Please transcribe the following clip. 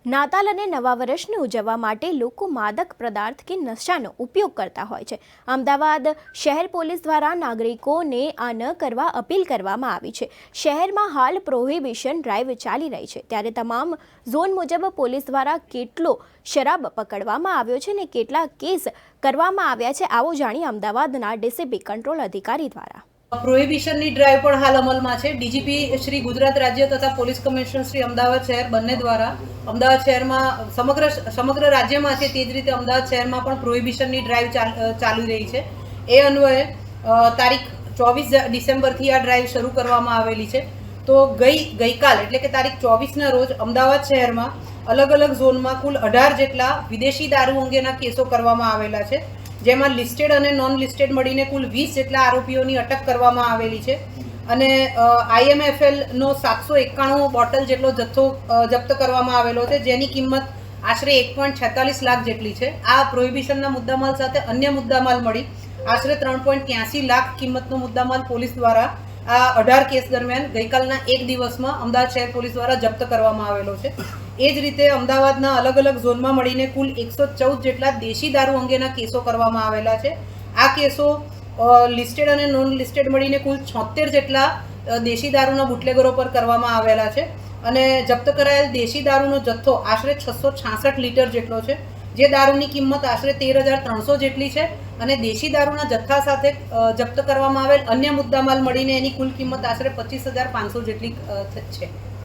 નાતાલ અને નવા વર્ષને ઉજવવા માટે લોકો માદક પદાર્થ કે નશાનો ઉપયોગ કરતા હોય છે। અમદાવાદ શહેર પોલીસ દ્વારા નાગરિકોને આ ન કરવા અપીલ કરવામાં આવી છે। શહેરમાં હાલ પ્રોહિબિશન ડ્રાઈવ ચાલી રહી છે, ત્યારે તમામ ઝોન મુજબ પોલીસ દ્વારા કેટલો શરાબ પકડવામાં આવ્યો છે અને કેટલા કેસ કરવામાં આવ્યા છે, આવો જાણીએ અમદાવાદના ડીસીપી કંટ્રોલ અધિકારી દ્વારા। પ્રોહિબિશનની ડ્રાઈવ પણ હાલ અમલમાં છે। ડીજીપી શ્રી ગુજરાત રાજ્ય તથા પોલીસ કમિશનર શ્રી અમદાવાદ શહેર બંને દ્વારા અમદાવાદ શહેરમાં સમગ્ર રાજ્યમાં છે, તે જ રીતે અમદાવાદ શહેરમાં પણ પ્રોહિબિશનની ડ્રાઈવ ચાલી રહી છે। એ અન્વયે તારીખ 24 ડિસેમ્બરથી આ ડ્રાઈવ શરૂ કરવામાં આવેલી છે। તો ગઈકાલ એટલે કે તારીખ 24ના રોજ અમદાવાદ શહેરમાં અલગ અલગ ઝોનમાં કુલ 18 જેટલા વિદેશી દારૂ અંગેના કેસો કરવામાં આવેલા છે, જેમાં લિસ્ટેડ અને નોન લિસ્ટેડ મળીને કુલ 20 જેટલા આરોપીઓની અટક કરવામાં આવેલી છે અને IMFLનો 791 બોટલ જેટલો જથ્થો જપ્ત કરવામાં આવેલો છે, જેની કિંમત આશરે 1.46 લાખ જેટલી છે। આ પ્રોહિબિશનના મુદ્દામાલ સાથે અન્ય મુદ્દામાલ મળી આશરે 3.83 લાખ કિંમતનો મુદ્દામાલ પોલીસ દ્વારા આ 18 કેસ દરમિયાન ગઈકાલના એક દિવસમાં અમદાવાદ શહેર પોલીસ દ્વારા જપ્ત કરવામાં આવેલો છે। એ જ રીતે અમદાવાદના અલગ અલગ ઝોનમાં મળીને કુલ 114 જેટલા દેશી દારૂ અંગેના કેસો કરવામાં આવેલા છે। આ કેસો લિસ્ટેડ અને નોન લિસ્ટેડ મળીને કુલ 76 જેટલા દેશી દારૂના બુટલેગરો પર કરવામાં આવેલા છે અને જપ્ત કરાયેલ દેશી દારૂનો જથ્થો આશરે 666 લીટર જેટલો છે, જે દારૂની કિંમત આશરે 13,300 જેટલી છે અને દેશી દારૂના જથ્થા સાથે જપ્ત કરવામાં આવેલ અન્ય મુદ્દામાલ મળીને એની કુલ કિંમત આશરે 25,500 જેટલી છે।